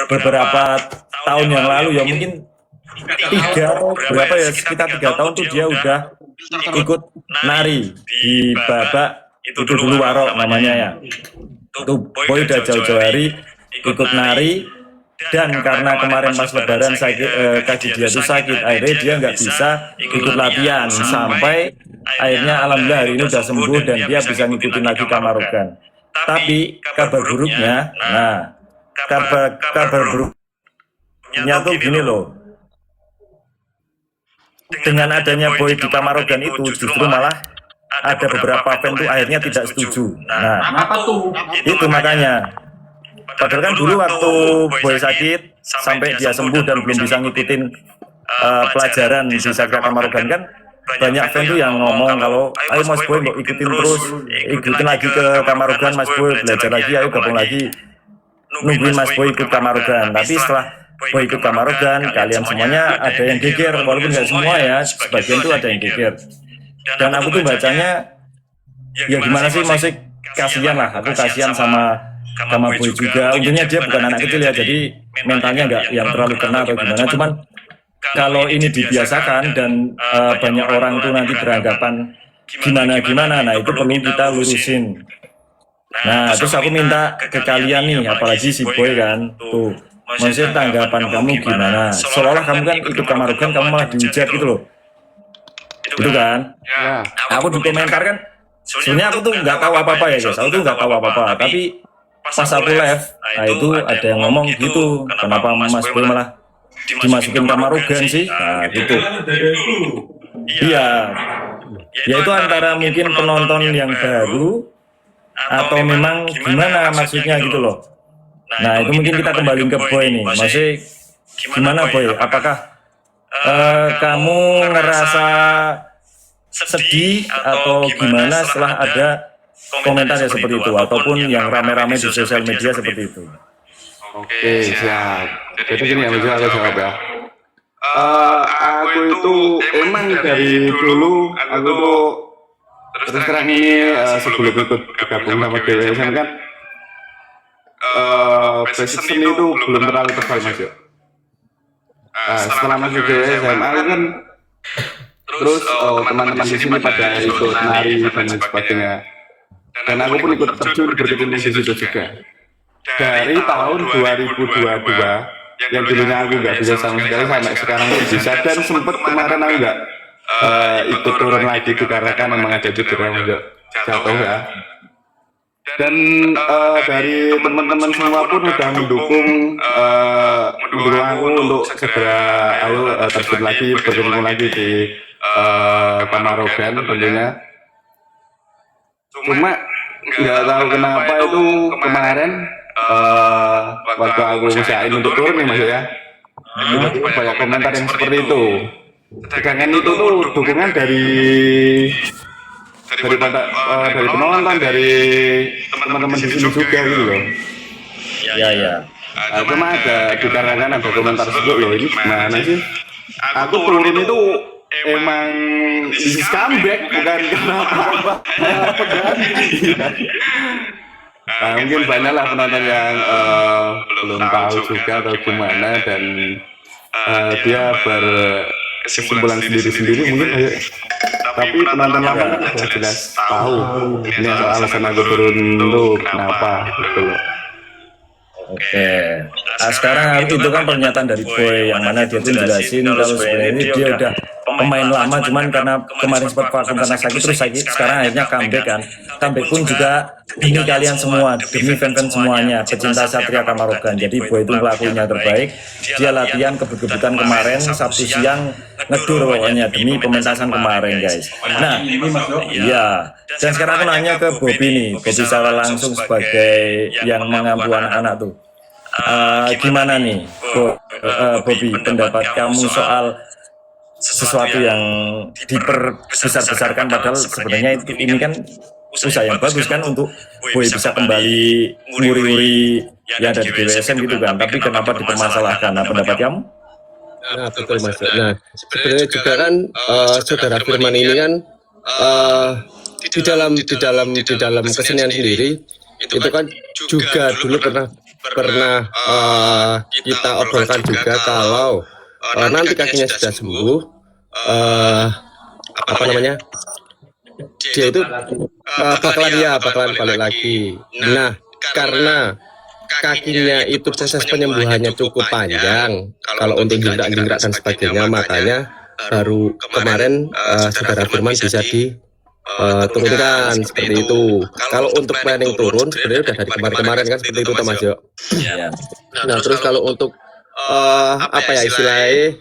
beberapa tahun yang lalu ya mungkin 3 atau berapa ya, sekitar 3 tahun tuh dia udah ikut nari di babak itu dulu Warok namanya ya. Tuh Boy udah jauh-jauh hari ikut nari, dan karena kemarin pas lebaran sakit, kaki dia tuh sakit, akhirnya dia nggak bisa ikut latihan sampai akhirnya alhamdulillah hari ini udah sembuh dan dia bisa ngikutin lagi Kamarogan. Tapi kabar buruknya, nah kabar buruknya tuh gini loh, dengan adanya Boy di Kamarogan itu justru malah ada beberapa fan tuh akhirnya tidak setuju. Nah, itu makanya. Padahal kan dulu waktu Boy sakit sampai dia sembuh dan belum bisa ngikutin pelajaran di Satria Kamarogan kan banyak fan tuh yang ngomong kalau ayo Mas Boy mau ikutin terus, ikutin lagi ke Kamarogan Mas Boy, belajar lagi, ayo gabung lagi, nungguin Mas Boy ikut Kamarogan. Tapi setelah Boy ikut Kamarogan, kalian semuanya ada yang geger, walaupun nggak semua ya, sebagian tuh ada yang geger. Dan aku tuh bacanya ya gimana sih, masih kasihan lah, aku kasihan sama Boy juga. Untungnya dia bukan anak kecil ya, jadi mentalnya nggak yang terlalu kena atau gimana. Cuman kalau ini dibiasakan dan banyak orang tuh nanti beranggapan gimana, nah itu perlu kita lurusin. Nah terus aku minta ke kalian nih, apalagi si Boy kan tuh, maksudnya tanggapan kamu gimana? Seolah-olah kamu kan ikut Kamarogan, kamu malah dihujat gitu loh. Itu kan? Ya. Aku di komentar kan, sebenarnya aku tuh nggak tahu apa-apa ya guys, aku tuh nggak tahu apa-apa. Tapi pas aku live, nah itu ada yang ngomong gitu, kenapa Mas Boy malah dimasukin Kamarogan sih? Nah gitu. Iya. Ya itu antara mungkin penonton yang baru atau memang gimana maksudnya gitu loh. Nah itu mungkin kita kembali ke Boy nih, masih gimana Boy? Apakah kamu ngerasa sedih atau gimana setelah ada komentar ya seperti itu, ataupun yang rame-rame di sosial media seperti itu? Oke, siap. Jadi gini ya, aku jawab ya. Aku itu emang dari dulu aku tuh terus terang ini sebelum ikut bergabung sama DWSM kan basic seni itu belum terlalu tebal Mas yo. Setelah masuk DWSM aku kan terus teman-teman di sini pada ikut nari dan sebagainya, dan aku pun ikut terjun berkecimpung di situ juga. Dari tahun 2022 yang dulunya aku nggak bisa sama sekali sampai sekarang bisa, dan sempat kemarin aku nggak ikut turun lagi dikarenakan memang ada cedera jatuh ya. Dan dari teman-teman semua pun udah mendukung aku untuk segera ayo terjun lagi, bergabung lagi di Kamarogan tentunya. Cuma nggak tahu kenapa itu kemarin waktu aku usahain untuk turun nih Mas ya, banyak komentar yang seperti itu. Sedangkan itu tuh dukungan dari penonton, dari teman-teman di sini juga gitu loh. Ya. Cuma ada dikarenakan ada komentar tersebut loh, ini gimana sih? Aku turun itu emang this comeback, bukan kenapa-apa. Mungkin banyaklah penonton yang belum tahu juga atau gimana, dan dia berkesimpulan sendiri-sendiri mungkin aja. Tapi penonton lama kan sudah jelas tahu ini alasan aku turun tuh kenapa gitu loh. Oke. Nah, sekarang itu kan pernyataan dari Boy yang mana dia tuh jelasin kalau sebenarnya ini dia udah pemain lama, cuman karena kemarin sempat vakum karena sakit, terus sakit sekarang akhirnya comeback kan. Comeback pun juga demi kalian semua, demi fan-fan semuanya, pecinta Satria Kamarogan. Jadi Boy itu ngelakuinnya terbaik. Dia latihan kebut-kebutan kemarin Sabtu siang, ngedur pokoknya demi pementasan kemarin guys. Nah, iya. Dan sekarang aku nanya ke Bobby nih, Bobby secara langsung sebagai yang mengampu anak-anak tuh. Gimana nih Bobby, pendapat kamu soal sesuatu yang diperbesar-besarkan, padahal sebenarnya ini kan usaha yang bagus kan untuk Boy bisa kembali nguri-nguri yang ada di DWSM gitu kan, tapi kenapa dipermasalahkan? Nah, pendapat kamu? Nah betul Mas. Nah sebenarnya juga kan saudara Firman ini kan di dalam kesenian sendiri itu kan juga dulu pernah pernah kita obrolkan juga kalau nanti kakinya sudah sembuh, apa namanya, dia itu bakalan balik lagi. Nah, karena kakinya itu proses penyembuhannya cukup panjang, kalau untuk jingkrak dan sebagainya, makanya baru kemarin saudara Firman bisa diturunkan seperti itu. Kalau untuk planning turun sebenarnya udah dari kemarin kan seperti itu, Mas Yo. Nah, terus kalau untuk apa ya istilahnya,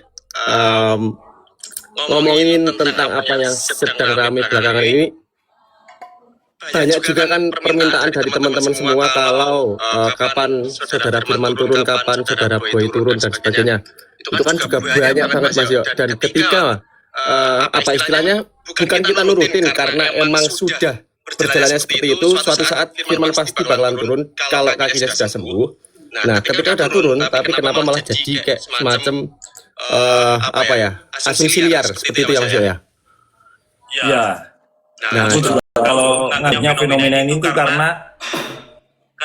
ngomongin tentang apa yang sedang ramai belakangan ini, banyak juga kan permintaan dari teman-teman semua kalau kapan saudara Firman turun, kapan saudara Boy turun dan sebagainya. Itu kan juga banyak banget, Mas Yo. Dan ketika apa istilahnya, bukan kita nurutin karena emang sudah berjalannya seperti itu, suatu saat Firman pasti bakalan turun kalau kakinya sudah sembuh. Nah, ketika udah turun, tapi kenapa malah jadi kayak semacam apa ya, asumsi liar seperti itu ya, Mas Yo ya? Ya. Nah, Aku juga kalau nganggapnya fenomena ini tuh karena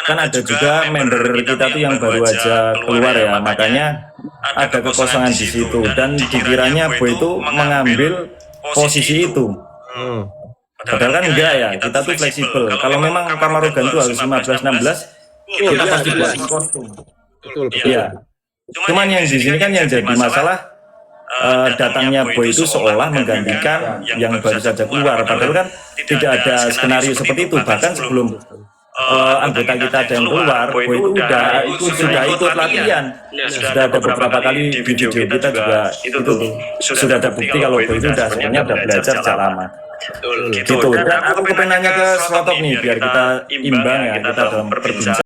kan ada juga member kita tuh yang baru aja keluar ya, makanya ada kekosongan di situ dan dikiranya Boy itu mengambil posisi itu. Padahal kan enggak ya, kita tuh fleksibel. Kalau memang Kamarogan tuh harus 15-16, kita pasti buat kostum. betul. Iya. Cuman yang di sini kan yang jadi masalah, datangnya Boy itu seolah menggantikan yang baru saja keluar, padahal kan tidak ada skenario seperti itu. Bahkan sebelum anggota kita ada yang keluar, Boy itu sudah ikut latihan, sudah ada beberapa kali di video kita juga itu sudah ada bukti kalau Boy itu sebenarnya udah belajar sejak lama. Gitu. Dan aku pengen nanya ke Slotok nih biar kita imbang ya, kita dalam perbincangan.